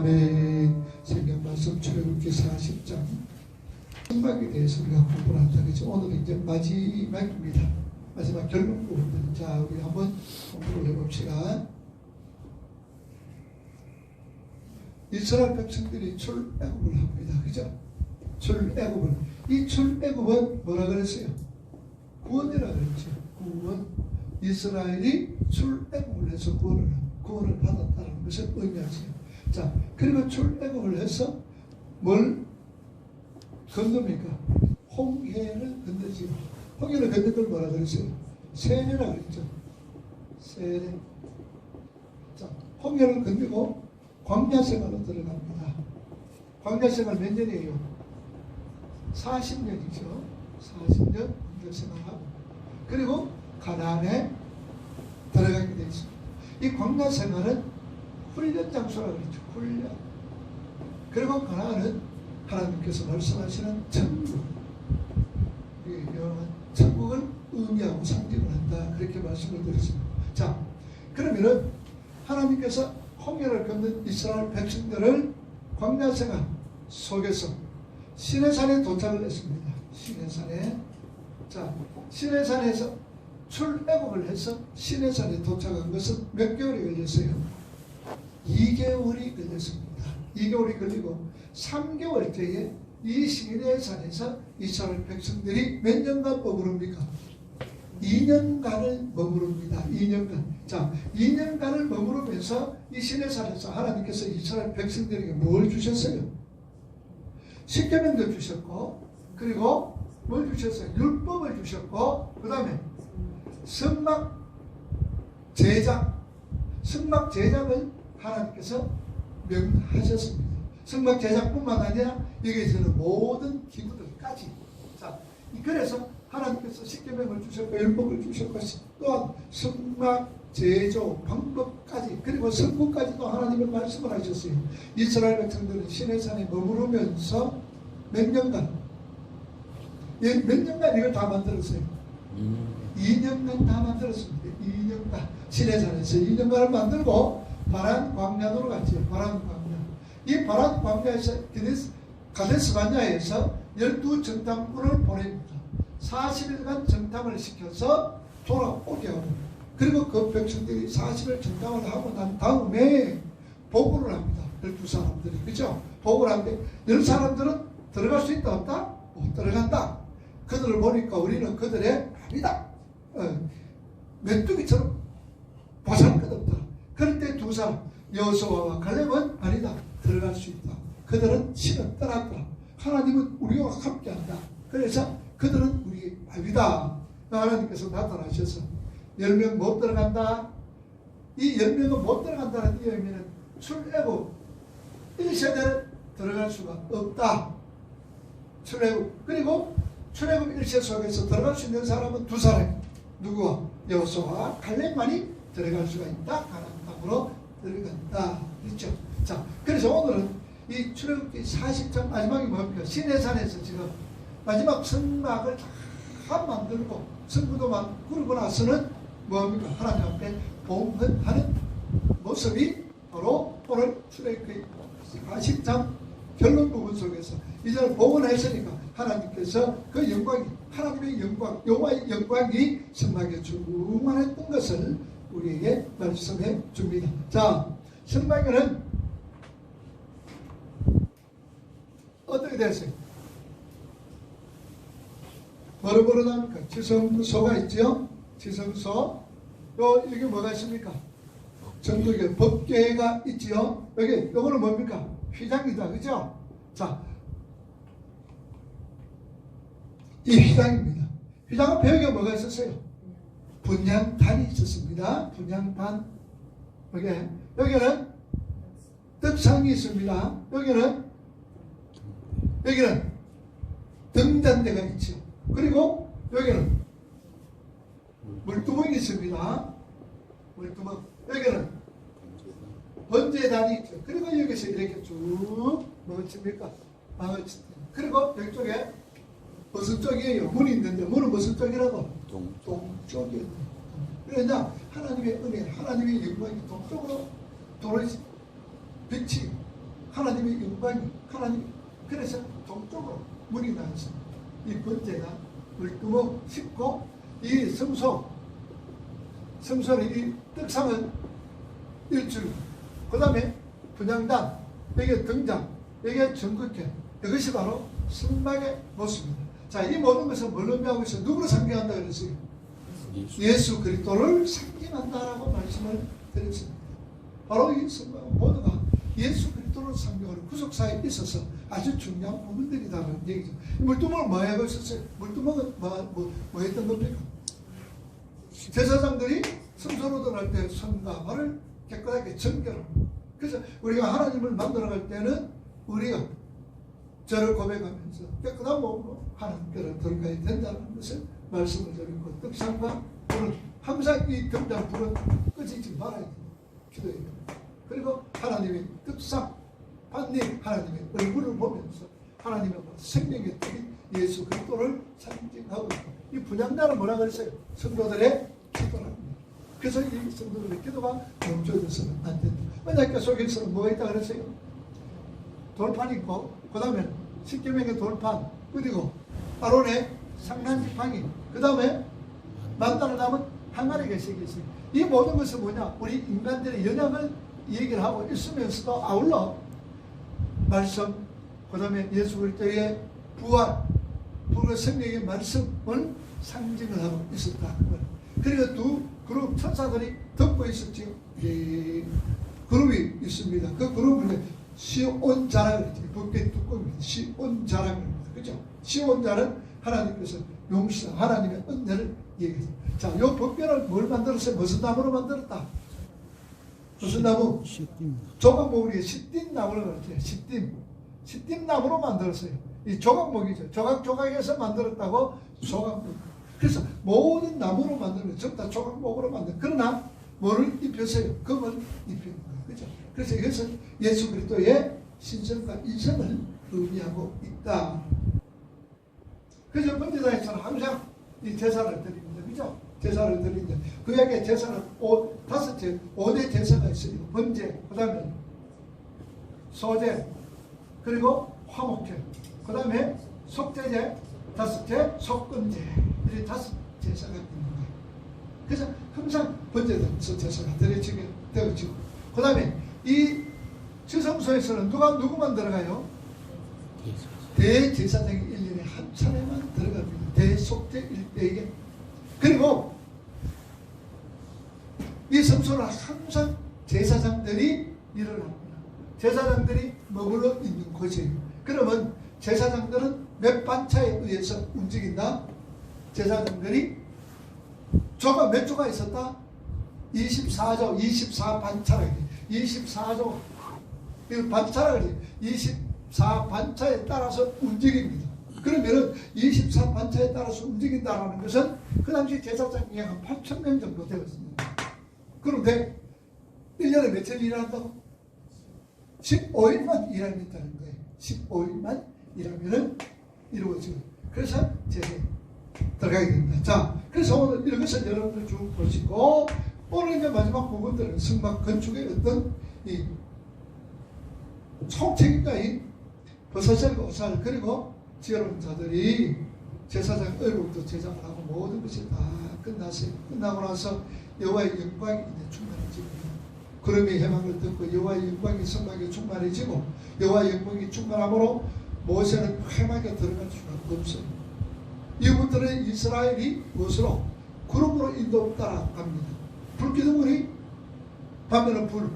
아멘. 성경 말씀 출애굽기 40장 성막에 대해서 우리가 공부를 한다. 그죠? 오늘은 이제 마지막입니다. 마지막 결론 부분입니다. 자, 우리 한번 공부를 해봅시다. 이스라엘 백성들이 출애굽을 합니다. 그죠? 출애굽을. 이 출애굽은 뭐라 그랬어요? 구원이라 그랬죠. 구원. 이스라엘이 출애굽을 해서 구원을 받았다는 것을 의미하세요. 자, 그리고 출애굽을 해서 뭘 건넙니까? 홍해를 건너지요. 홍해를 건넌 걸 뭐라 그랬어요? 세례라 그랬죠. 세례. 자, 홍해를 건너고 광야 생활로 들어갑니다. 광야 생활 몇 년이에요? 40년이죠. 40년 광야 생활하고 그리고 가나안에 들어가게 되어 있습니다. 이 광야 생활은 훈련 장소라고 그랬죠. 훈련. 그리고 가나안은 하나님께서 말씀하시는 천국. 유명한 천국을 의미하고 상징을 한다. 그렇게 말씀을 드렸습니다. 자, 그러면은 하나님께서 홍해를 건넌 이스라엘 백성들을 광야 생활 속에서 시내산에 도착을 했습니다. 시내산에. 자, 시내산에서 출애굽을 해서 시내산에 도착한 것은 몇 개월이 걸렸어요? 2개월이 걸렸습니다. 2개월이 걸리고 3개월째에 이 시내산에서 이스라엘 백성들이 몇 년간 머무릅니까? 2년간을 머무릅니다. 2년간. 자, 2년간을 머무르면서 이 시내산에서 하나님께서 이스라엘 백성들에게 뭘 주셨어요? 십계명도 주셨고, 그리고 뭘 주셨어요? 율법을 주셨고, 그 다음에 성막 제작, 성막 제작을 하나님께서 명하셨습니다. 성막 제작뿐만 아니라 여기에서는 모든 기구들까지. 자, 그래서 하나님께서 십계명을 주셨고 율법을 주셨고 또한 성막 제조 방법까지 그리고 성구까지도 하나님의 말씀을 하셨어요. 이스라엘 백성들은 시내산에 머무르면서 몇 년간 이걸 다 만들었어요. 2년간 다 만들었습니다. 2년간 시내산에서 2년간을 만들고 바란 광야로 갔죠. 바란 광야. 이 바란 광야에서 가데스 바냐에서 12정탐꾼을 보냅니다. 40일간 정탐을 시켜서 돌아오게 하고 그리고 그 백성들이 40일 정탐을 하고 난 다음에 보고를 합니다. 12사람들이. 그죠? 보고를 하는데 10사람들은 들어갈 수 있다 없다? 못 들어간다. 그들을 보니까 우리는 그들의 밥이다. 메뚜기처럼 보잘것없다. 그럴 때 두 사람 여호수아와 갈렙은 아니다. 들어갈 수 있다. 그들은 신을 떠났다. 하나님은 우리와 함께한다. 그래서 그들은 우리의 밥이다. 하나님께서 나타나셔서 10명 못 들어간다. 이 10명은 못 들어간다는 이 의미는 출애굽 1세대는 들어갈 수가 없다. 출애굽. 그리고 출애굽 1세 속에서 들어갈 수 있는 사람은 두 사람. 누구와? 여호수아와 갈렙만이 들어갈 수가 있다. 가나안 땅으로 들어간다. 그렇죠? 자, 그래서 오늘은 이 출애굽기 40장 마지막이 뭡니까? 시내산에서 지금 마지막 성막을 다 만들고 성구도 만들고 나서는 뭡니까? 하나님 앞에 봉헌하는 모습이 바로 오늘 출애굽기 40장 결론 부분 속에서 이제는 봉헌했으니까 하나님께서 그 영광이 하나님의 영광 여호와의 영광이 성막에 충만했던 것을 우리에게 말씀해 줍니다. 자, 성막에는 어떻게 됐어요? 뭐로 나옵니까? 지성소가 있죠? 지성소. 여기 뭐가 있습니까? 전국에 법궤가 있지요? 여기, 요거는 뭡니까? 휘장이다. 그죠? 자, 이 휘장입니다. 휘장 앞에 여기가 뭐가 있었어요? 분향단이 있었습니다. 분향단. 여기는 떡상이 있습니다. 여기는 등잔대가 있죠. 그리고 여기는 물두멍이 있습니다. 물두멍. 여기는 번제단이 있죠. 그리고 여기서 이렇게 쭉 뭐집니까? 그리고 여기쪽에 무슨 쪽이에요? 문이 있는데 문은 무슨 쪽이라고? 동쪽이에요. 그러냐? 하나님의 은혜, 하나님의 영광이 동쪽으로 빛이 하나님의 영광이 하나님 그래서 동쪽으로 문이 나서 이 번제가 물두멍 씻고 이 성소의 이 떡상은 일줄, 그 다음에 분향단, 여기에 등장, 여기에 전극회, 이것이 바로 성막의 모습입니다. 자, 이 모든 것은 뭘 의미하고 있어요? 누구를 상징한다 그랬어요? 예수 그리스도를 상징한다라고 말씀을 드렸습니다. 바로 이 성막은 모두가 예수 그리스도를 상징하는 구속사에 있어서 아주 중요한 부분들이다는 얘기죠. 물두멍을 뭐 하고 있었어요? 물두멍은 뭐 했던 겁니까? 제사장들이 성소로 들어갈 때 손과 발을 깨끗하게 정결합니다. 그래서 우리가 하나님을 만들어갈 때는 우리가 저를 고백하면서 깨끗한 몸으로 하나님께로 들어가야 된다는 것을 말씀을 드리고, 떡상과 불은 항상 이 등잔 불은 꺼지지 말아야 돼요. 기도해야 돼요. 그리고 하나님의 떡상 반님 하나님의 얼굴을 보면서 하나님의 생명의 떡인 예수 그리스도를 상징하고 있고, 이 분향단은 뭐라 그랬어요? 성도들의 기도랍니다. 그래서 이 성도들의 기도가 멈춰져서는 안 된다. 언약궤 속에서는 뭐가 있다 그랬어요? 돌판이 있고, 그 다음에 십계명의 돌판, 그리고 아론의 상난지팡이, 그 다음에 만다를 남은 항아리가 있어요. 이 모든 것은 뭐냐? 우리 인간들의 연약을 얘기를 하고 있으면서도 아울러 말씀, 그 다음에 예수 그리스도의 부활, 불과 생명의 말씀을 상징을 하고 있었다. 그리고 두 그룹 천사들이 덮고 있었죠. 그룹이 있습니다. 그 그룹을 시온자라고 그러죠. 법궤 뚜껑입니다. 시온자라고 합니다. 그죠? 시온자는 하나님께서 용서, 하나님의 은혜를 얘기해요. 자, 이 법궤를 뭘 만들었어요? 무슨 나무로 만들었다? 무슨 나무? 조각목이 시띠 나무로 그랬죠. 시띠 나무로 만들었어요. 이 조각목이죠. 조각에서 만들었다고 조각목. 그래서 모든 나무로 만들면 전부 다 조각목으로 만든. 그러나 뭐를 입혔어요? 금을 입힌 거예요. 그죠? 그래서 이것은 예수 그리스도의 신성과 인성을 의미하고 있다. 그래서 번제단에서는 항상 이 제사를 드립니다. 그죠? 제사를 드리는데 그에게 제사는 5대 제사가 있어요. 번제, 그 다음에 소제, 그리고 화목제, 그 다음에 속제제, 5째 속건제, 이 5 제사가 있는 거예요. 그래서 항상 번제단에서 제사가 드려지게 되어지고, 그 다음에 이 지성소에서는 누구만 들어가요? 대제사장이 1년에 한 차례만 들어갑니다. 대속제 1대에게. 그리고 이 성소는 항상 제사장들이 일을 합니다. 제사장들이 머물러 있는 곳이에요. 그러면 제사장들은 몇 반차에 의해서 움직인다? 제사장들이 조가 몇 조가 있었다? 24조, 24반차라 그래요. 24조, 이거 반차라 그래요. 24반차에 따라서 움직입니다. 그러면은 24반차에 따라서 움직인다는 것은 그 당시 제사장이 한 8,000명 정도 되었습니다. 그런데 1년에 며칠 일한다고? 15일만 일하면 있다는 거예요. 15일만 일하면은 이루어지고. 그래서 제사에 들어가게 됩니다. 자, 그래서 오늘 이것을 여러분들 쭉 보시고, 오늘 이제 마지막 부분들은 성막 건축의 어떤 이 총책임자인 버사셀과 오살, 그리고 지혜로운 자들이 제사장 얼굴부터 제작을 하고 모든 것이 다 끝났어요. 끝나고 나서 여호와의 영광이 이제 충만해집니다. 구름이 해망을 듣고 여호와의 영광이 성막에 충만해지고, 여호와의 영광이 충만함으로 모세는 회막에 들어갈 수가 없어요. 이분들은 이스라엘이 무엇으로? 구름으로 인도 따라갑니다. 불기둥으로 밤에는 불,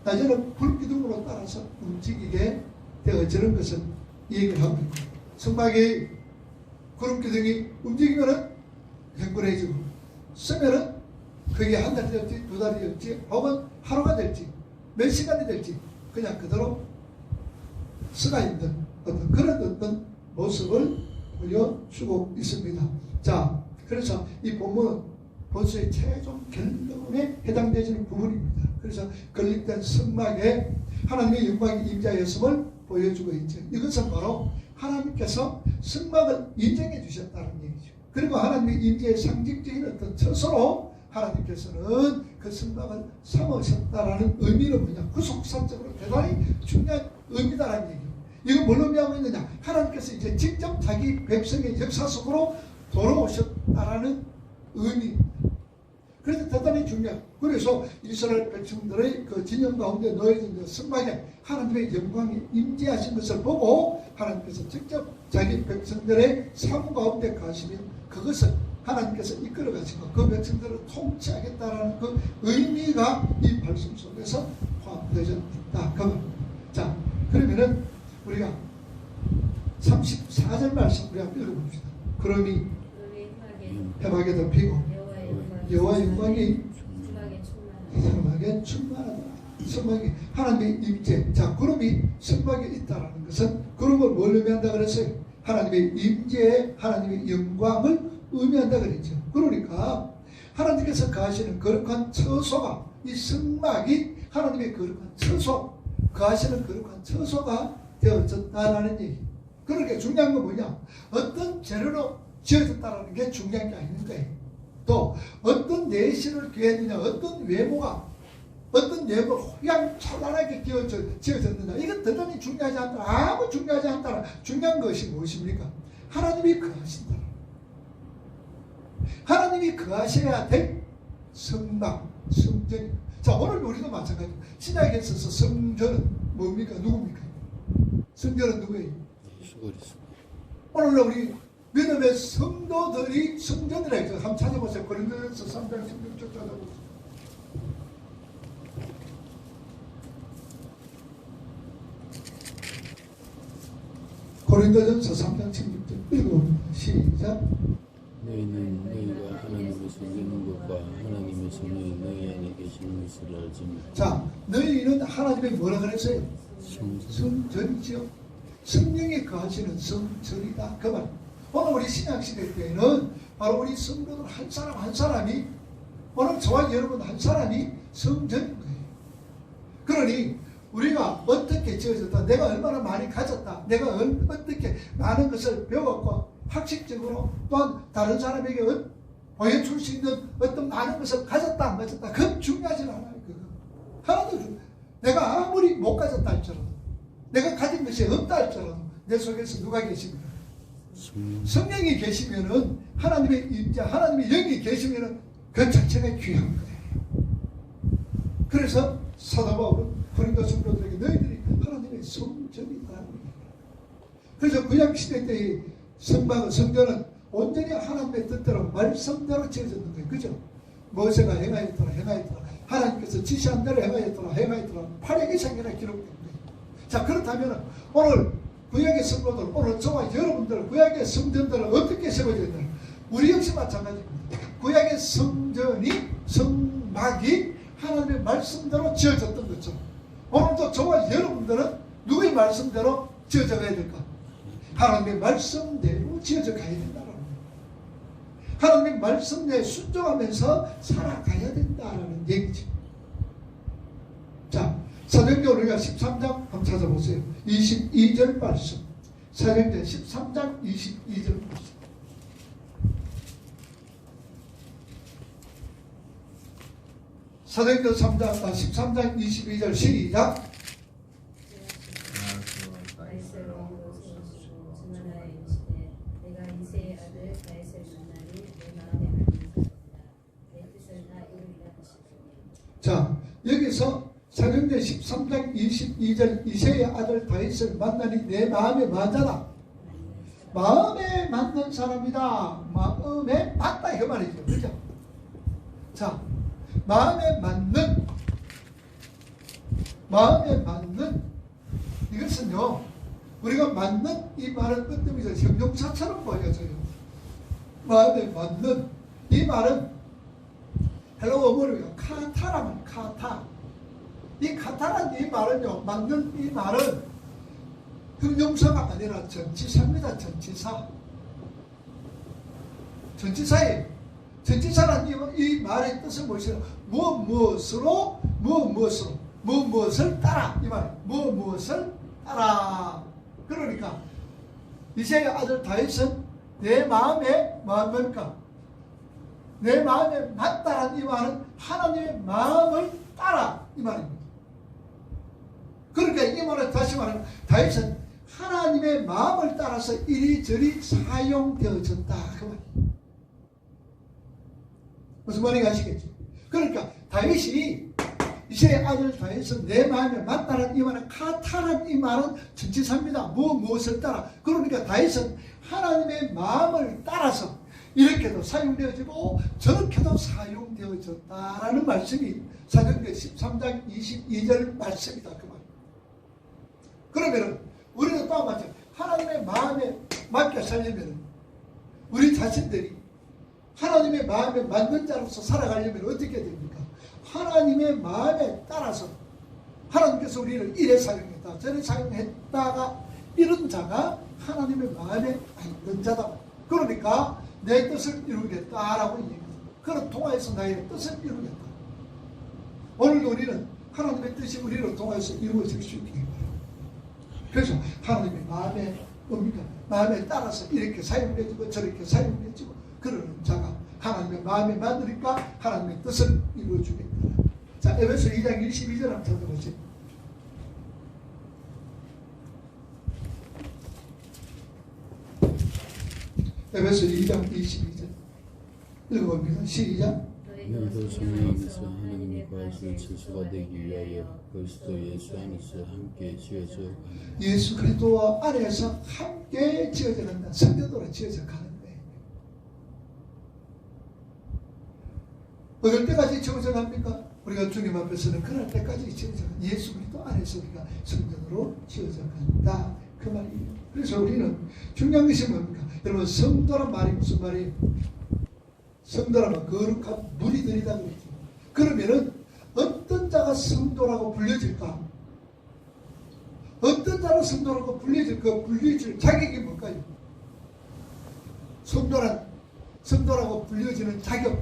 낮에는 불기둥으로 따라서 움직이게 되어지는 것을 얘기를 하고 있고, 성막의 구름기둥이 움직이면은 행군해지고, 쓰면은 그게 한 달이 될지 두 달이 될지 혹은 하루가 될지 몇 시간이 될지 그냥 그대로 쓰가 있는 어떤 그런 어떤 모습을 보여주고 있습니다. 자, 그래서 이 본문은 본서의 최종 결론에 해당되는 부분입니다. 그래서 건립된 성막에 하나님의 영광이 임재하였음을 보여주고 있죠. 이것은 바로 하나님께서 성막을 인정해 주셨다는 얘기죠. 그리고 하나님의 임재의 상징적인 어떤 처소로 하나님께서는 그 성막을 삼으셨다라는 의미는 뭐냐? 구속사적으로 대단히 중요한 의미다라는 얘기예요. 이거 뭘 의미하고 있느냐? 하나님께서 이제 직접 자기 백성의 역사 속으로 돌아오셨다라는 의미. 그래서 대단히 중요해요. 그래서 이스라엘 백성들의 그 진영 가운데 놓여진 성막에 하나님의 영광이 임재하신 것을 보고 하나님께서 직접 자기 백성들의 삶 가운데 가시면 그것을 하나님께서 이끌어 가시고 그 백성들을 통치하겠다라는 그 의미가 이 말씀 속에서 포함되어 있다. 자, 그러면은 우리가 34절 말씀 우리가 읽어봅시다. 그러니 해막에 덮이고 여호와 영광이 성막에 충만하다. 성막이 하나님의 임재. 자, 구름이 성막에 있다라는 것은 구름을 뭘 의미한다 그랬어요? 하나님의 임재에 하나님의 영광을 의미한다 그랬죠. 그러니까 하나님께서 가시는 거룩한 처소가 이 성막이 하나님의 거룩한 처소, 가시는 거룩한 처소가 되어졌다라는 얘기. 그러니까 중요한 건 뭐냐? 어떤 재료로 지어졌다라는 게 중요한 게 아닌 거예요. 또 어떤 내실을 기했느냐, 어떤 외모가 휘황찬란하게 지어졌느냐, 이건 대단히 중요하지 않다. 아무 중요하지 않다. 중요한 것이 무엇입니까? 하나님이 거하신다. 하나님이 거하셔야 될 성막, 성전이. 자, 오늘 우리도 마찬가지. 신약에 있어서 성전은 뭡니까? 누굽니까? 성전은 누구예요? 오늘 우리 믿음의 성도들이 성전이라고 해서 한번 찾아보세요. 고린도전서 3장 16절 찾아보세요. 고린도전서 3장 16절 읽어봅니다. 시작. 너희는 너희가 하나님께서 있는 것과 하나님의 성령이 너희 안에 계시는 것을 알지니. 자, 너희는 하나님의 뭐라 그랬어요? 성전이죠. 성령이 거하시는 성전이다. 그 말. 오늘 우리 신약시대 때에는 바로 우리 성도들 한 사람 한 사람이, 오늘 저와 여러분 한 사람이 성전인 거예요. 그러니 우리가 어떻게 지어졌다, 내가 얼마나 많이 가졌다, 내가 어떻게 많은 것을 배웠고 학식적으로 또한 다른 사람에게 보여줄 수 있는 어떤 많은 것을 가졌다 안 가졌다, 그건 중요하지 않아요. 그거 하나도 내가 아무리 못 가졌다 할지라도, 내가 가진 것이 없다 할지라도 내 속에서 누가 계십니까? 성령이 계시면은, 하나님의 임재, 하나님의 영이 계시면은 그 자체가 귀한 거예요. 그래서 사도 바울은 고린도 성도들에게 너희들이 하나님의 성전이다. 그래서 구약시대 때의 성전은 온전히 하나님의 뜻대로 말씀대로 지어졌는 거예요. 그죠? 모세가 행하였더라 하나님께서 지시한 대로 행하였더라 8의 이상이나 기록된 거예요. 자, 그렇다면 오늘 구약의 성도들, 오늘 저와 여러분들 구약의 성전들은 어떻게 세워져 있나? 우리 역시 마찬가지입니다. 구약의 성막이 하나님의 말씀대로 지어졌던 것처럼 오늘도 저와 여러분들은 누구의 말씀대로 지어져 가야 될까? 하나님의 말씀대로 지어져 가야 된다는 거예요. 하나님의 말씀에 순종하면서 살아가야 된다는 얘기죠. 자, 사도행전 우리가 13장 한번 찾아보세요. 22절 말씀. 사도행전 13장 22절 말씀. 사도행전 13장 22절 시작. 자, 여기서 사도행전 13장 22절 이새의 아들 다윗을 만나니 내 마음에 맞아라. 마음에 맞는 사람이다. 마음에 맞다 그 말이죠. 그죠? 자, 마음에 맞는 이것은요, 우리가 맞는 이 말은 어떤 의미에서 형용사처럼 보여져요. 마음에 맞는 이 말은 헬로 어머니가 카타라면 카타. 이 카타라는 이 말은요, 맞는 이 말은 형용사가 아니라 전치사입니다. 전치사예요. 전치사라는 이 말의 뜻은 무엇이냐? 무엇을 따라. 이 말이에요. 무엇을 따라. 그러니까 이새의 아들 다윗은 내 마음에 뭡니까? 내 마음에 맞다라는 이 말은 하나님의 마음을 따라 이 말입니다. 그러니까 이 말은 다시 말하면 다윗은 하나님의 마음을 따라서 이리저리 사용되어졌다 그 말이에요. 무슨 말인지 아시겠죠? 그러니까 다윗이 이새의 아들 다윗은 내 마음에 맞다는 이 말은 카타는 이 말은 전치사입니다. 무엇을 따라. 그러니까 다윗은 하나님의 마음을 따라서 이렇게도 사용되어지고 저렇게도 사용되어졌다라는 말씀이 사도행전 13장 22절 말씀이다 그 말. 그러면은 우리도 또 마찬가지 하나님의 마음에 맞게 살려면 우리 자신들이 하나님의 마음에 맞는 자로서 살아가려면 어떻게 됩니까? 하나님의 마음에 따라서 하나님께서 우리를 이래 사용했다 저래 사용했다가 이런 자가 하나님의 마음에 맞는 자다. 그러니까 내 뜻을 이루겠다라고 얘기합니다. 그런 통하여서 나의 뜻을 이루겠다. 오늘도 우리는 하나님의 뜻이 우리로 통하여서 이루어질 수 있게 바랍니다. 그래서 하나님의 마음에 뭡니까? 마음에 따라서 이렇게 사용되어지고 저렇게 사용되어지고 그러는 자가 하나님의 마음에 맞으니까 하나님의 뜻을 이루어주겠다. 자, 에베소 2장 22절 한번 찾아보세요. 에베소 2장 22절 읽어봅니다. 시작. 너희도 성령에서 하나님의 거하시는 처소가 되기 위하여 그리스도 예수 안에서 함께 지어져 가는 예수 그리스도와 안에서 함께 지어져 간다. 성도로 지어져 가는 거예요. 어떨 때까지 지어져 갑니까? 우리가 주님 앞에서는 그럴 때까지 지어져 간다. 예수 그리스도 안에서 우리가 성도로 지어져 간다. 그 말이에요. 그래서 우리는 중요한 것이 뭡니까? 여러분 성도란 말이 무슨 말이에요? 성도라면 거룩한 무리들이다 그랬죠. 그러면은 어떤 자가 성도라고 불려질까? 어떤 자가 성도라고 불려질까? 불려질 자격이 뭘까요? 성도라고 불려지는 자격.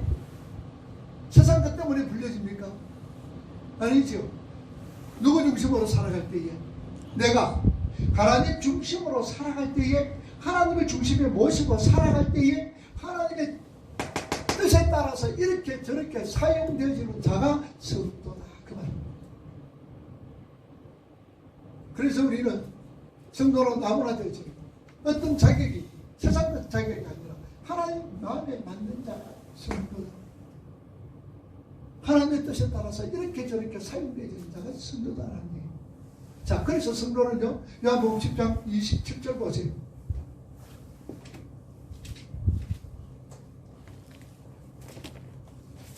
세상 것 때문에 불려집니까? 아니죠. 누구 중심으로 살아갈 때에 내가 하나님 중심으로 살아갈 때에 하나님을 중심에 모시고 살아갈 때에 하나님의 뜻에 따라서 이렇게 저렇게 사용되어지는 자가 성도다 그 말입니다. 그래서 우리는 성도로 나무나 되어지고 어떤 자격이 세상적 자격이 아니라 하나님 마음에 맞는 자가 성도다. 하나님의 뜻에 따라서 이렇게 저렇게 사용되어지는 자가 성도다라는 얘기입니다. 자, 그래서 성도는요 요한복음 10장 27절 보세요.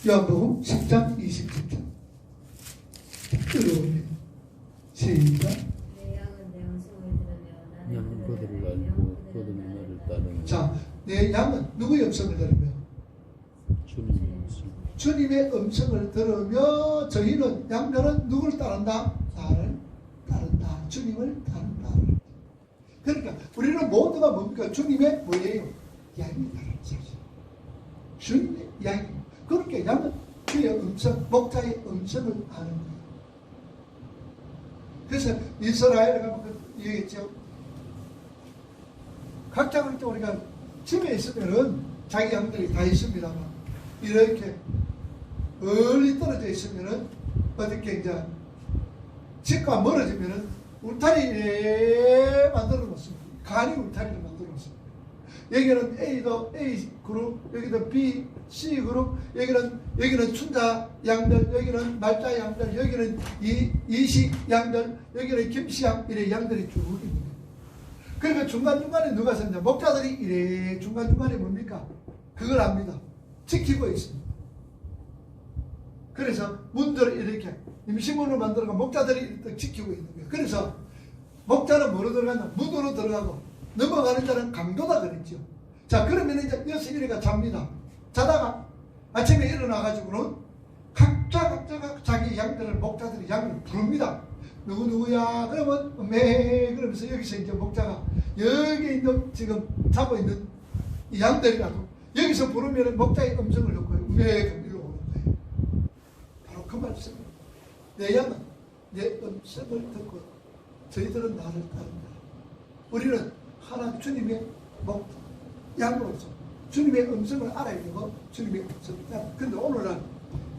요한복음 10장 27절 읽어봅니다. 시작. 내 양은 내 음성을 들으며 나는 양은 그들을 알고 그들은 나를 따르며 자, 내 양은 누구의 음성을 들으며? 주님의 음성 주님의 음성을 들으며 저희는 양들은 누구를 따른다? 나를 따른다. 주님을 따른다. 그러니까 우리는 모두가 뭡니까? 주님의 뭐예요? 양이 따르는 사실. 주님의 양이. 그렇게 양은 주의 음성, 목자의 음성을 아는 거예요. 그래서 이스라엘에 가면 얘기했죠. 각자 그럴 때 우리가 집에 있으면은 자기 양들이 다 있습니다만 이렇게 멀리 떨어져 있으면은 어떻게 이제 집과 멀어지면은 울타리 만들어 놓습니다. 간이 울타리를 만들어 놓습니다. 여기는 A도 A 그룹, 여기도 B, C 그룹, 여기는 춘자 양들, 여기는 말자 양들, 여기는 이식 양들, 여기는 김씨 양, 이래 양들이 쭉 있는 거예요. 그러니까 중간중간에 누가 섰냐? 목자들이 이래 중간중간에 뭡니까? 그걸 압니다. 지키고 있습니다. 그래서 문들을 이렇게 임시문을 만들어서 목자들이 지키고 있는 거예요. 그래서 목자는 뭐로 들어가냐? 문으로 들어가고 넘어가는 자는 강도다 그랬죠. 자, 그러면 이제 여섯 이래가 잡니다. 자다가 아침에 일어나가지고는 각자가 자기 양들을 목자들이 양을 부릅니다. 누구야? 그러면 매 그러면서 여기서 이제 목자가 여기 있는 지금 잡고 있는 이 양들이라도 여기서 부르면 목자의 음성을 넣고 매 일로 오는 거예요. 바로 그 말씀입니다. 내 양은 내 음성을 듣고 저희들은 나를 따른다. 우리는 하나님 주님의 양으로서 주님의 음성을 알아야 되고 주님의 음성을 따라. 근데 오늘날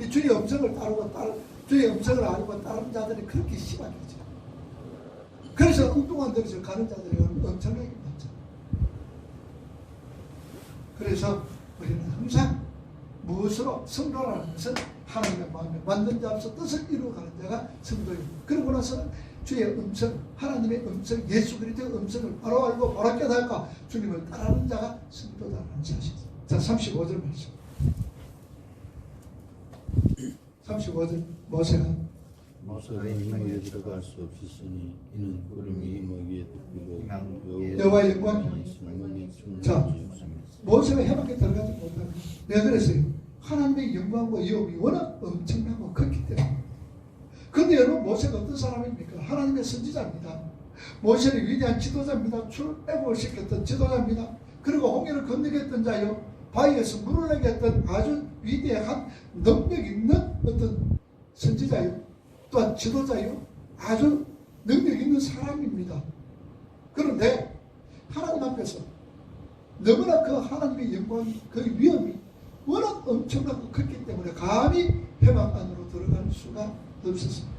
이 주의 음성을 따르고 주의 음성을 알고 따르는 자들이 그렇게 심하겠죠. 그래서 엉뚱한 데서 가는 자들이 엄청나게 많죠. 그래서 우리는 항상 무엇으로 성도라는 것은 하나님의 마음에 만든 자로서 뜻을 이루어가는 자가 성도입니다. 그러고 나서는 주의 음성, 하나님의 음성, 예수 그리스도의 음성을 바로 알고 바로 깨달고 주님을 따르는 자가 성도다라는 사실입니다. 자, 35절 말씀. 35절 모세가 힘에게 들어갈 수 없으니 이는 구름이 힘에게 덮이고 여호와의 영광이 자, 모세가 해밖에 들어가지 못합니다. 왜 그랬어요? 하나님의 영광과 위엄이 워낙 엄청나고 컸기 때문에. 그런데 여러분, 모세가 어떤 사람입니까? 하나님의 선지자입니다. 모세는 위대한 지도자입니다. 출애굽을 시켰던 지도자입니다. 그리고 홍해를 건너게 했던 자요, 바위에서 물을 내게 했던 아주 위대한 능력 있는 어떤 선지자요, 또한 지도자요, 아주 능력 있는 사람입니다. 그런데 하나님 앞에서 너무나 그 하나님의 영광이, 그 위엄이 워낙 엄청나고 컸기 때문에 감히 회막 안으로 들어갈 수가 없었습니다.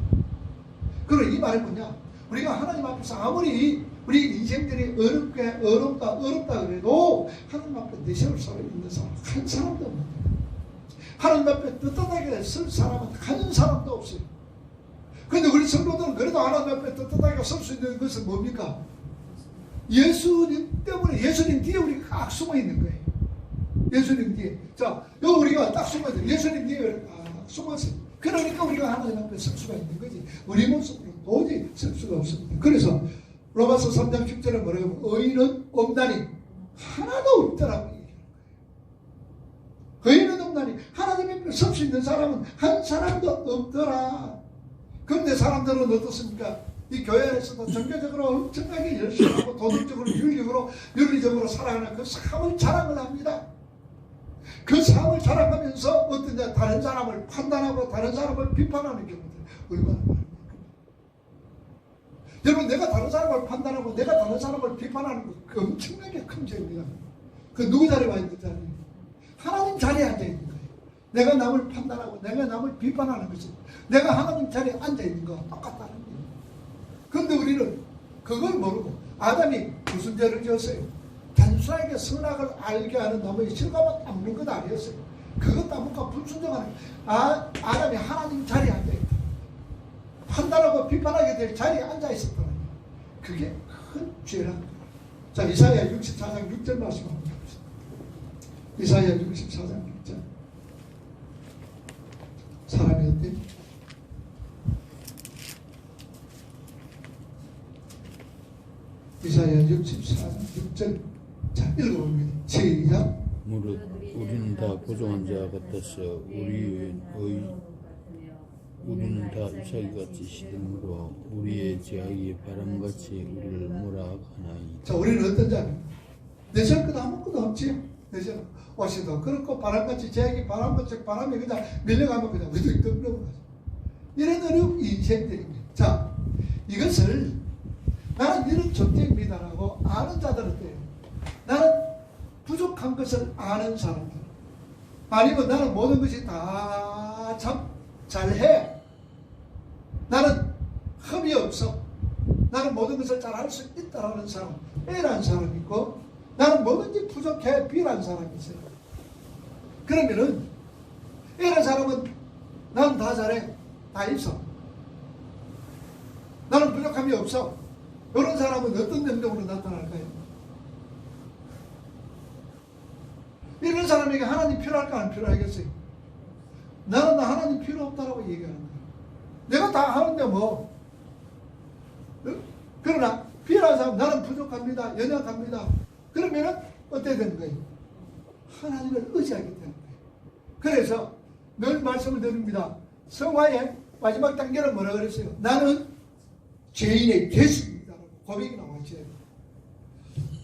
그리고 이 말이 뭐냐? 우리가 하나님 앞에서 아무리 우리 인생들이 어렵다 그래도 하나님 앞에 내세울 사람 있는 사람 한 사람도 없는데, 하나님 앞에 떳떳하게 설 사람은 한 사람도 없어요. 그런데 우리 성도들은 그래도 하나님 앞에 떳떳하게 설 수 있는 것은 뭡니까? 예수님 때문에, 예수님 뒤에 우리가 딱 숨어 있는 거예요. 예수님 뒤에. 자, 여기 우리가 딱 숨어 있어요. 예수님 뒤에 딱 숨었어요. 그러니까 우리가 하나님 앞에 설 수가 있는 거지. 우리 모습으로 도저히 설 수가 없습니다. 그래서 로마서 3장 10절에 뭐라고 하면 의인은 없나니 하나도 없더라고 얘기하는 거예요. 의인은 없나니 하나님 앞에 설 수 있는 사람은 한 사람도 없더라. 그런데 사람들은 어떻습니까? 이 교회 안에서도 종교적으로 엄청나게 열심히 하고 도덕적으로 윤리적으로 살아가는 그 삶을 자랑을 합니다. 그 삶을 자랑하면서 어떤 다른 사람을 판단하고 다른 사람을 비판하는 경우들 얼마나 많습니까? 여러분, 내가 다른 사람을 판단하고 내가 다른 사람을 비판하는 거 그 엄청나게 큰 죄입니다. 그 누구 자리에 와 있는 자리에? 하나님 자리에 앉아 있는 거예요. 내가 남을 판단하고 내가 남을 비판하는 것이 내가 하나님 자리에 앉아 있는 거와 똑같다는 거예요. 그런데 우리는 그걸 모르고 아담이 무슨 죄를 지었어요? 단순하게 선악을 알게 하는 나무의 실과만 따먹는 것 아니었어요. 그것 따먹고 불순종하는 아담이 하나님 자리에 앉아있다. 판단하고 비판하게 될 자리에 앉아있었더라고요. 그게 큰 죄라는 거예요. 자, 이사야 64장 6절 말씀 한번 봅시다. 이사야 64장 6절. 사람이 어때? 이사야 64장 6절. 자, 읽어봅니다. 시작. 무릇 우리는 다 부정한 자 같아서 우리는 다 우사기같이 시든으로 우리의 제약이 바람같이 우리를 몰아가나이다. 자, 우리는 어떤 자입니까? 내세울 것 아무것도 없지. 내세울 옷이도 그렇고 바람같이 제약이 바람같이 바람이 그냥 밀려가면 그냥 으득 넘어가죠. 이런 어려운 인생들입니다. 자, 이것을 나는 이런 존재입니다라고 아는 자들은 돼요. 나는 부족한 것을 아는 사람들, 아니면 나는 모든 것이 다 참 잘해, 나는 흠이 없어, 나는 모든 것을 잘할 수 있다라는 사람, A라는 사람이 있고, 나는 뭐든지 부족해, B라는 사람이 있어요. 그러면은 A라는 사람은 나는 다 잘해, 다 있어, 나는 부족함이 없어. 이런 사람은 어떤 능력으로 나타날까요? 이런 사람에게 하나님 필요할까 안 필요하겠어요? 나는 나 하나님 필요 없다라고 얘기하는 거예요. 내가 다 하는데 뭐. 그러나 필요한 사람, 나는 부족합니다, 연약합니다. 그러면은 어떻게 되는 거예요? 하나님을 의지하게 되는 거예요. 그래서 늘 말씀을 드립니다. 성화의 마지막 단계는 뭐라 그랬어요? 나는 죄인의 개수입니다. 고백이 나와있어요.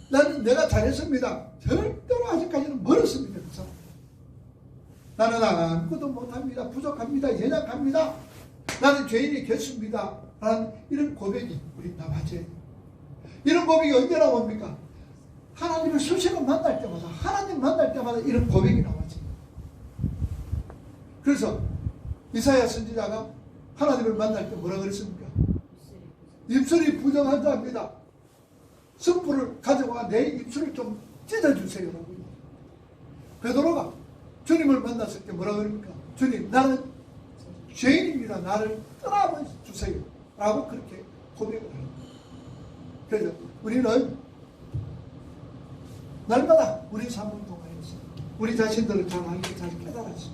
나는 내가 잘했습니다. 절대로 아직까지는 멀었습니다. 그 사람. 나는 아무것도 못합니다. 부족합니다. 연약합니다. 나는 죄인이 개수입니다. 라는 이런 고백이 우리 나와줘야 돼요. 이런 고백이 언제 나옵니까? 하나님을 수시로 만날 때마다, 하나님 만날 때마다 이런 고백이 나와줘요. 그래서 이사야 선지자가 하나님을 만날 때 뭐라 그랬습니까? 입술이 부정한 자입니다. 승부를 가져와 내 입술을 좀 찢어주세요. 베드로가 주님을 만났을 때 뭐라 그럽니까? 주님, 나는 죄인입니다. 나를 떠나봐 주세요. 라고 그렇게 고백을 합니다. 그래서 우리는 날마다 우리 삶을 통하여서 우리 자신들을 잘 알고 잘 깨달아서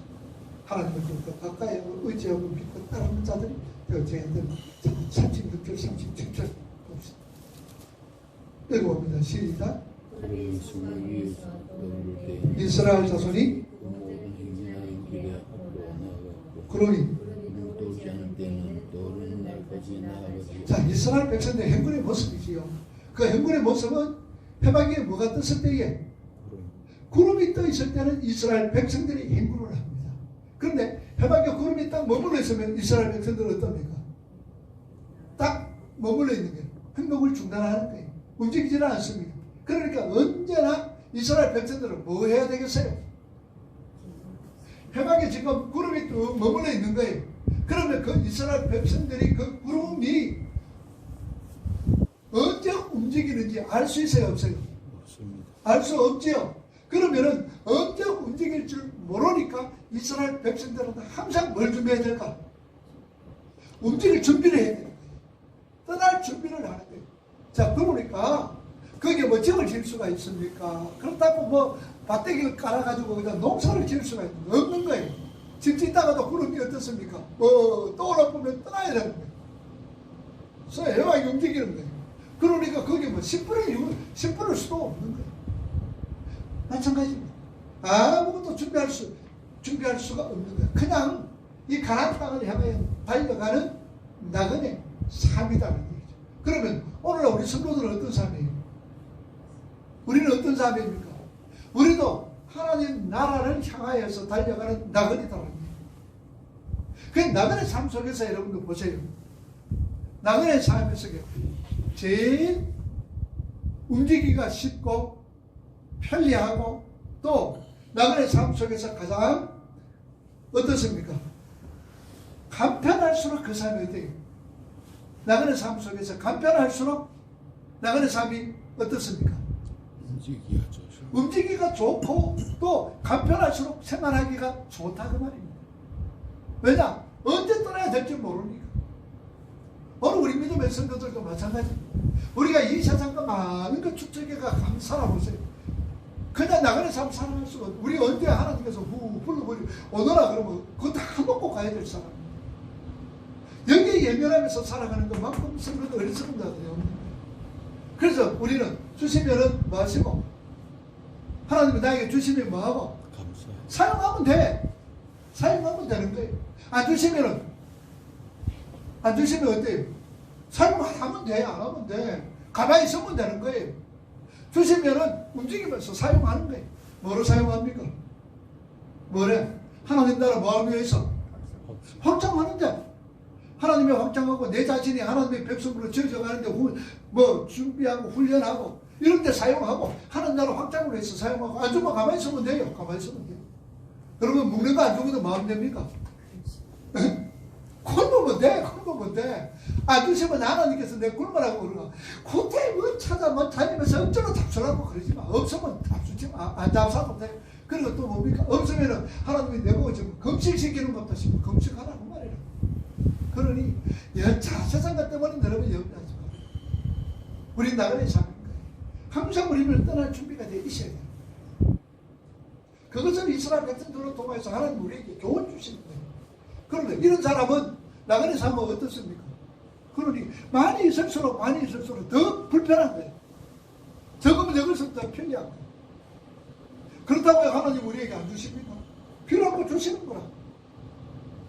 하나님을 좀 더 가까이 하고 의지하고 믿고 따르는 자들이 저희들 36절 37절 봅시다. 읽어봅니다. 시작. 그를 예수를 위해서 떠오를 때 이스라엘 자손이 모든 행진하는 길에 앞으로 나아갔고 그러니 눈 오지 않을 때는 떠오르는 날까지 나아가지. 자, 이스라엘 백성들의 행군의 모습이지요. 그 행군의 모습은 해방에 뭐가 떴을 때에 구름이 떠 있을 때는 이스라엘 백성들이 행군을 합니다. 그런데 해방에 구름이 딱 머물러 있으면 이스라엘 백성들은 어떻습니까? 딱 머물러 있는 거예요. 행동을 중단하는 거예요. 움직이지는 않습니다. 그러니까 언제나 이스라엘 백성들은 뭐 해야 되겠어요? 해방에 지금 구름이 또 머물러 있는 거예요. 그러면 그 이스라엘 백성들이 그 구름이 언제 움직이는지 알 수 있어요? 없어요? 없습니다. 알 수 없지요. 그러면은 언제 움직일 줄 모르니까 이스라엘 백성들은 항상 뭘 준비해야 될까? 움직일 준비를 해야 돼요. 떠날 준비를 하는 거예요. 자, 그러니까 거기에 뭐 집을 지을 수가 있습니까? 그렇다고 뭐 밭대기를 깔아가지고 그냥 농사를 지을 수가 없는 거예요. 집 짓다가도 구름이 어떻습니까? 떠오르 보면 떠나야 되는 거예요. 그래서 해방이 움직이는 거예요. 그러니까 거기 뭐 10분을 수도 없는 거예요. 마찬가지입니다. 아무것도 준비할 수가 없는 거예요. 그냥 이 가나안 땅을 향해 달려가는 나그네 삶이라는 얘기죠. 그러면 오늘 우리 성도들은 어떤 삶이에요? 우리는 어떤 삶입니까? 우리도 하나님 나라를 향하여서 달려가는 나그네다라는 얘기예요. 그 나그네 삶 속에서 여러분들 보세요. 나그네 삶 속에 제일 움직이기가 쉽고 편리하고 또 나그네 삶 속에서 가장 어떻습니까? 간편할수록 그 삶이 어때요? 나그네 삶 속에서 간편할수록 나그네 삶이 어떻습니까? 움직이기가 좋고 또 간편할수록 생활하기가 좋다 그 말입니다. 왜냐? 언제 떠나야 될지 모르니까. 오늘 우리 믿음의 성도들도 마찬가지입니다. 우리가 이 세상과 많은 것 축적해가 살아보세요. 그냥 나가는 삶 살아갈 수가 없어요. 우리 언제 하나님께서 불러버리고 오너라 그러면 그거 다 먹고 가야 될 사람. 여기에 예면하면서 살아가는 것만큼 성도도 어리석은 자들이 없는 거예요. 그래서 우리는 주시면은 뭐 하시고 하나님이 나에게 주시면 뭐 하고 사용하면 돼. 사용하면 되는 거예요. 안 주시면 어때요? 사용하면 돼. 안 하면 돼. 가만히 있으면 되는 거예요. 주시면은 움직이면서 사용하는 거예요. 뭐로 사용합니까? 뭐래? 하나님 나라 뭐하기 위해서? 확장하는데. 하나님이 확장하고 내 자신이 하나님의 백성으로 지어져가는데 뭐 준비하고 훈련하고 이런 데 사용하고 하나님 나라 확장을 위해서 사용하고 안 주면 가만히 있으면 돼요. 가만히 있으면 돼요. 그러면 먹는 거 안 주고도 마음 됩니까? 굶으면 돼. 굶으면 돼. 안 주시면 하나님께서 내 굶으라고 그러나 그때 뭐 찾아만 다니면서 억지로 잡수라고 그러지 마. 없으면 잡수지 마. 안 잡사도 돼. 그리고 또 뭡니까? 없으면은 하나님이 내보고 지금 금식시키는 것도 싶고 금식하라고 말이라. 그러니 여차 세상 것 때문에 여러분 염려하지 마. 우리 나라의 삶인 거예요. 항상 우리를 떠날 준비가 되어 있어야 돼요. 그것을 이스라엘 백성들로 통해서 하나님 우리에게 교훈 주시는 거예요. 그런데 이런 사람은 나그네 삶은 어떻습니까? 그러니 많이 있을수록 더 불편한 거예요. 적으면 적을수록 더 편리한 거예요. 그렇다고 하나님 우리에게 안 주십니까? 필요한 거 주시는 거라.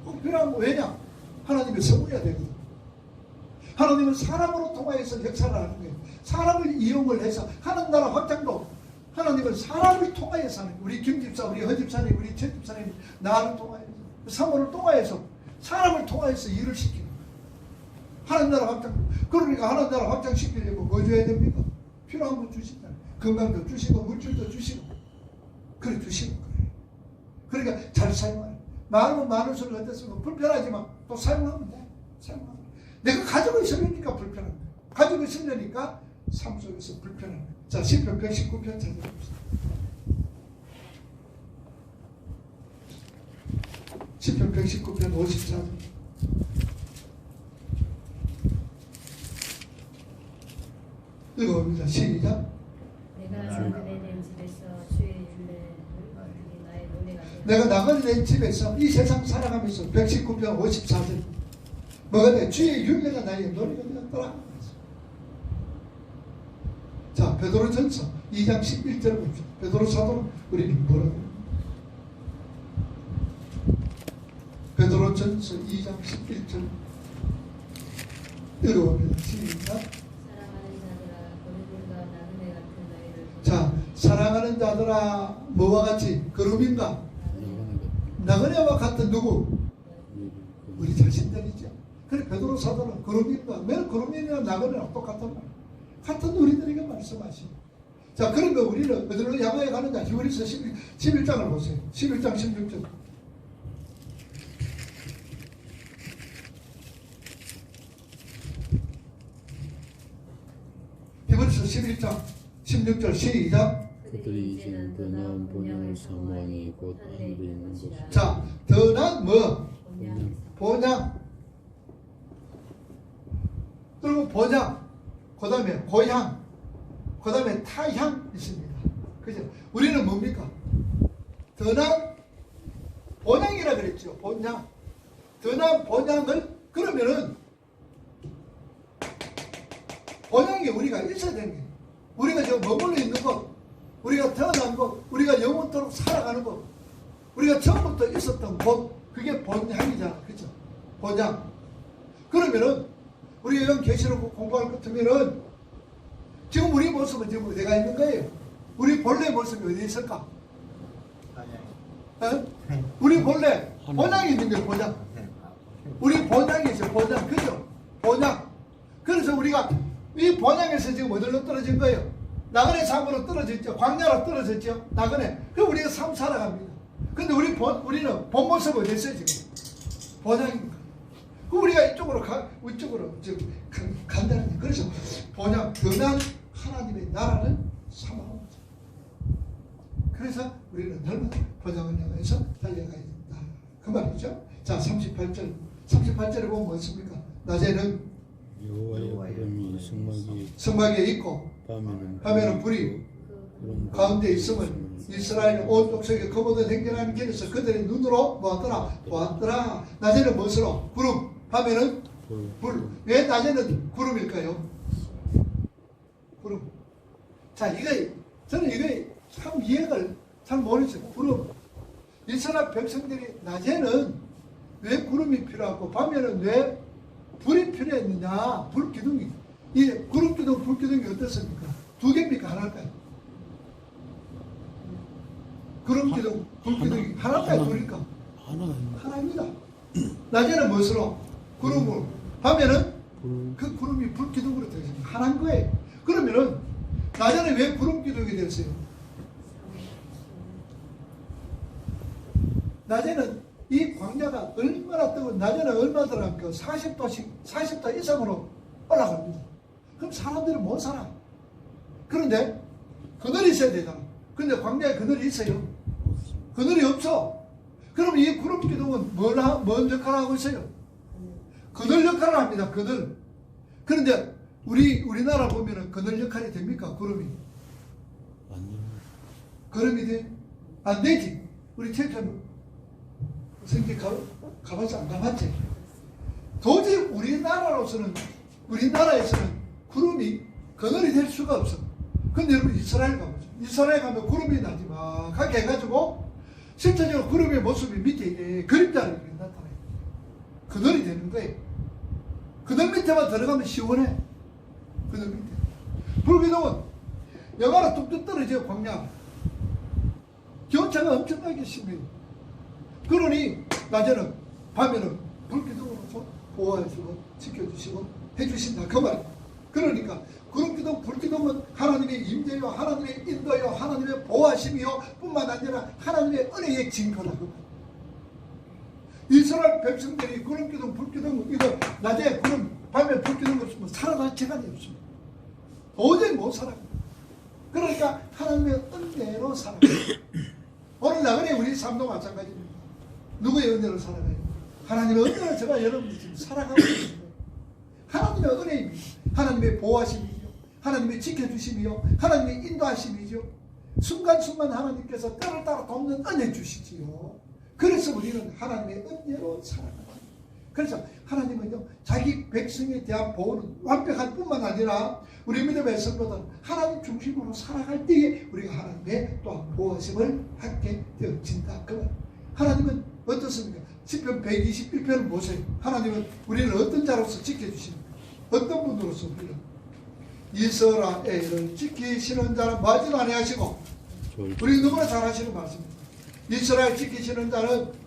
꼭 필요한 거 왜냐? 하나님이 섬겨야 되거든. 하나님은 사람으로 통하여서 역사를 하는 거예요. 사람을 이용을 해서 하나님 나라 확장도 하나님은 사람을 통하여서 하는 거예요. 우리 김집사, 우리 허집사님, 우리 최집사님 나를 통하여서 사모를 통하여서 사람을 통하여서 일을 시키는 거예요. 하나님 나라 확장. 그러니까 하나님 나라 확장시키려면 뭐 줘야 됩니까? 필요한 거 주신다. 건강도 주시고 물질도 주시고 그래 주시는 거예요. 그러니까 잘 사용하는. 많으면 많을수록 어떻습니까? 불편하지만 또 사용하면 돼. 사용하면 돼. 내가 가지고 있으려니까 불편한 거예요. 가지고 있으려니까 삶 속에서 불편한 거예요. 자, 시편 119편 찾아봅시다. 시편 119편 54절. 읽어봅니다. 시작. 내가 나그네 된 집에서 주의 율례를 어떻게 나의 노래가 되나. 내가 나그네 된 집에서 이 세상 살아가면서 119편 54절. 뭐가 돼? 주의 율례가 나의 노래가 되었더라. 자, 베드로전서 2장 11절 봅시다. 베드로 사도는 우리는 뭐라고? 베드로전서 2장 11절 읽어봅니다. 시작. 자, 사랑하는 자들아 뭐와 같이 그룹인가? 나그네와 같은 누구? 우리 자신들이죠. 그래 베드로 사도는 그룹인가? 매일 그룹이나 나그네랑 똑같은 말. 같은 우리들에게 말씀하시. 자, 그러면 우리는 어디로 향하여 가느냐? 히브리서 11장을 보세요. 11장 16절. 히브리서 11장 16절 시작. 그들이 이제는 더 나은 본향을 사모하니 곧 하늘에 있는 것이라. 자, 더 나은 뭐? 본향. 그리고 본향. 그 다음에 고향. 그 다음에 타향 있습니다. 그죠? 우리는 뭡니까? 더 나은 본향이라 그랬죠. 본향. 더 나은 본향을 그러면은 본향이 우리가 있어야 되는 거예요. 우리가 지금 머물러 있는 것, 우리가 태어난 곳, 우리가 영원토록 살아가는 곳, 우리가 처음부터 있었던 곳, 그게 본향이잖아. 그죠? 본향. 그러면은 우리가 이런 계시록 공부할 것 같으면은 지금 우리 모습은 지금 어디가 있는 거예요? 우리 본래 모습이 어디 있을까? 어? 우리 본래 본향이 있는 거예요. 본향. 우리 본향이 있어요. 본향. 그죠? 본향. 그래서 우리가 이 본향에서 지금 어디로 떨어진 거예요? 나그네 삶으로 떨어졌죠. 광야로 떨어졌죠. 나그네. 그럼 우리가 삶 살아갑니다. 근데 우리는 본 모습 어디 있어요 지금? 본향입니다. 그럼 우리가 이쪽으로 이쪽으로 지금 간다는 거예요. 그래서 본향, 변한 하나님의 나라를 삼아온 거죠. 그래서 우리는 넓은 본향을 향해서 달려가야 된다. 그 말이죠. 자, 38절에 보면 뭐습니까? 낮에는 여호와의 구름이 성막에 있고 밤에는 불이 가운데 있음을 이스라엘 온 족속에 거보듯 행전하는 길에서 그들의 눈으로 보았더라. 낮에는 무엇으로? 구름. 밤에는 불. 왜 낮에는 구름일까요? 구름. 자, 저는 이거 참 이해를 잘 모르겠어요. 구름. 이스라엘 백성들이 낮에는 왜 구름이 필요하고 밤에는 왜 불이 필요했느냐? 불기둥이. 이 구름기둥, 불기둥이 어떻습니까? 두 개입니까? 하나일까요? 구름기둥, 불기둥이 하나일까요? 둘일까? 하나입니다. 낮에는 무엇으로? 구름으로. 밤에는 그 구름이 불기둥으로 되어 있습니다. 하나인 거예요. 그러면은 낮에는 왜 구름기둥이 됐어요? 낮에는 이 광야가 얼마나 뜨고 낮에는 얼마 들어갑니까? 40도 이상으로 올라갑니다. 그럼 사람들은 못 살아. 그런데 그늘이 있어야 되잖아. 근데 광야에 그늘이 있어요? 그늘이 없어. 그럼 이 구름기둥은 뭔 역할을 하고 있어요? 그늘 역할을 합니다. 그늘. 그런데 우리나라 보면은 그늘 역할이 됩니까? 구름이. 구름이 돼? 안 되지. 우리 최초는 선교 가봤지 안 가봤지? 도저히 우리나라에서는 구름이 그늘이 될 수가 없어. 근데 여러분 이스라엘 가보죠. 이스라엘 가면 구름이 나지막하게 해가지고 실제적으로 구름의 모습이 밑에 이래 그림자로 이렇게 나타나요. 그늘이 되는 거예요. 그늘 밑에만 들어가면 시원해. 그늘 밑에. 불기둥은 영하로 뚝뚝 떨어져요. 광야. 기온차가 엄청나게 심해요. 그러니 낮에는 밤에는 불기둥으로서 보호해주고 지켜주시고 해주신다 그 말. 그러니까 구름기둥 불기둥은 하나님의 임재요 하나님의 인도요 하나님의 보호하심이요 뿐만 아니라 하나님의 은혜의 증거다 그 말. 이스라엘 백성들이 구름 기둥 불 기둥 이거 낮에 구름 밤에 불 기둥 없으면 살아갈 시간이 없습니다. 도저히 못 살아갑니다. 그러니까 하나님의 은혜로 살아가요. 오늘 나그네 우리 삶도 마찬가지입니다. 누구의 은혜로 살아가요? 하나님의 은혜로 제가 여러분들 지금 살아가고 있습니다. 하나님의 은혜입니다. 하나님의 보호하심이죠. 하나님의 지켜주심이요. 하나님의 인도하심이죠. 순간순간 하나님께서 때를 따라 돕는 은혜 주시지요. 그래서 우리는 하나님의 은혜로 살아갑니다. 그래서 하나님은요, 자기 백성에 대한 보호는 완벽할 뿐만 아니라 우리 믿음의 성도들은 하나님 중심으로 살아갈 때에 우리가 하나님의 또한 보호심을 받게 되어진다. 그만. 하나님은 어떻습니까? 시편 121편을 보세요. 하나님은 우리를 어떤 자로서 지켜주십니까? 어떤 분으로서 우리를 이스라엘을 지키시는 자는 뭐하지도 아니하시고, 우리 누구나 잘 하시는 말씀입니다. 이스라엘 지키시는 자는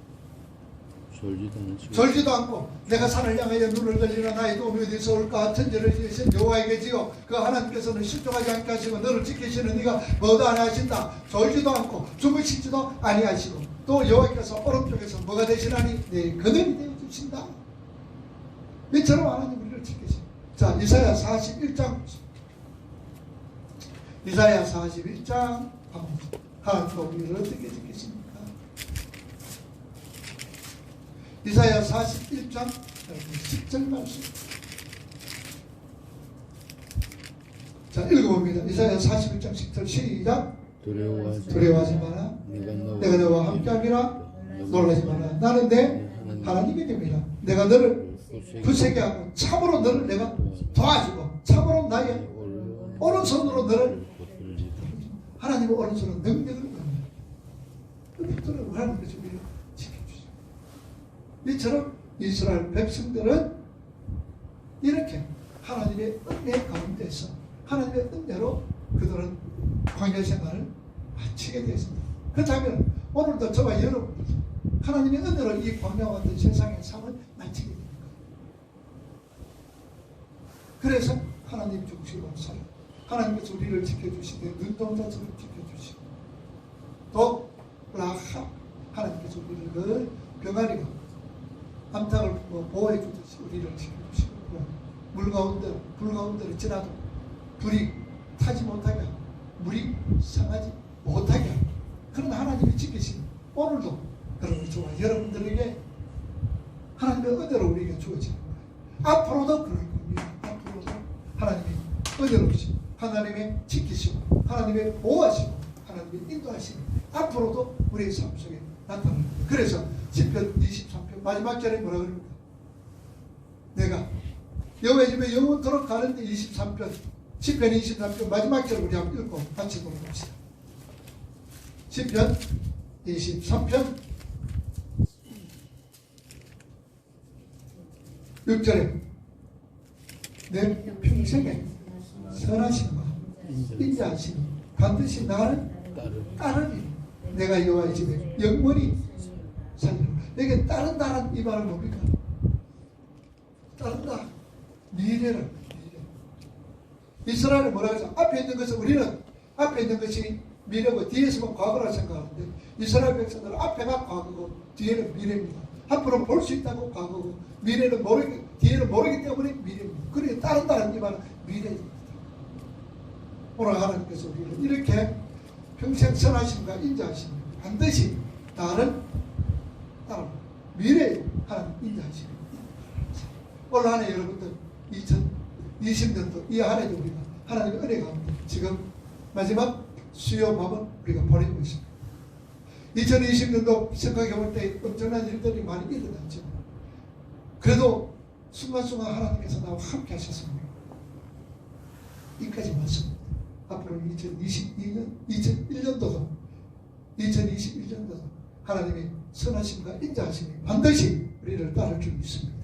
졸지도 않고 내가 산을 향하여 눈을 들리나 나의 도움이 어디서 올까? 천지를 지으신 여호와에게 지어 그 하나님께서는 실족하지 않게 하시고 너를 지키시는 네가 뭐도 아니하신다. 졸지도 않고 주무시지도 아니하시고 또 여호와께서 오른쪽에서 뭐가 되시나니 네 그늘이 되어주신다. 이처럼 하나님 우리를 지키십니다. 자, 이사야 41장 하나님과 우리를 어떻게 지키십니까? 이사야 41장 10절 말씀. 자, 읽어봅니다. 이사야 41장 10절 시작. 두려워하지 마라. 내가 너와 함께함이라. 놀라지 마라. 나는 내 하나님의 됨이라. 내가 너를 굳세게 하고 참으로 너를 내가 도와주고 참으로 나의 오른손으로 너를 하나님의 오른손은 능력을 받는 그들은 하나님께서 우리를 지켜주시죠. 이처럼 이스라엘 백성들은 이렇게 하나님의 은혜 가운데서 하나님의 은혜로 그들은 광야 생활을 마치게 되었습니다. 그렇다면 오늘도 저와 여러분들 하나님의 은혜로 이 광야와 같은 세상의 삶을 마치게 됩니다. 그래서 하나님 중심으로 살아 하나님께서 우리를 지켜주시되 눈동자처럼 지켜주시고 또 라합 하나님께서 우리를 늘 병아리가 암탉을 보호해 주듯이 우리를 지켜주시고 물 가운데 불 가운데를 지나도 불이 타지 못하게 하고 물이 상하지 못하게 하고 그런 하나님이 지키신 오늘도 그런 저와 여러분들에게 하나님의 은혜로 우리에게 주어지는 거예요. 앞으로도 그럴 겁니다. 앞으로도 하나님의 은혜로우시고 하나님의 지키시고 하나님의 보호하시고 하나님의 인도하시고 앞으로도 우리의 삶 속에 나타납니다. 그래서 시편 23편 마지막 절에 뭐라 그럽니까? 내가 여호와의 집에 영원토록 가는데 23편 시편 23편 마지막 절 우리 한번 읽고 같이 돌아봅시다. 시편 23편 6절에 내 평생에 선하심과 인자하심이 반드시 나를 따르니 내가 여호와의 집에 영원히 살리라. 내게 따른다는 이 말은 뭡니까? 따른다. 미래를 미래. 이스라엘은 뭐라고 해서 앞에 있는 것은 우리는 앞에 있는 것이 미래고 뒤에서만 과거라 생각하는데 이스라엘 백성들은 앞에가 과거고 뒤에는 미래입니다. 앞으로 볼 수 있다고 과거고 미래는 뒤에는 모르기 때문에 미래입니다. 그러니 따른다는 이 말은 미래입니다. 오늘 하나님께서 우리를 이렇게 평생 선하심과 인자하심 반드시 나를 따라 미래에 하나님 인자하심. 오늘 한 해 여러분들 2020년도 이 한 해도 우리가 하나님의 은혜 가운데 지금 마지막 수요 밤은 우리가 보내고 있습니다. 2020년도 생각해 볼 때 엄청난 일들이 많이 일어났죠. 그래도 순간순간 하나님께서 나와 함께 하셨습니다. 이까지 맞습니다. 앞으로 2021년도도 하나님의 선하심과 인자하심이 반드시 우리를 따를 줄 믿습니다.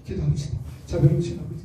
기도합시다. 자비로우신 아버지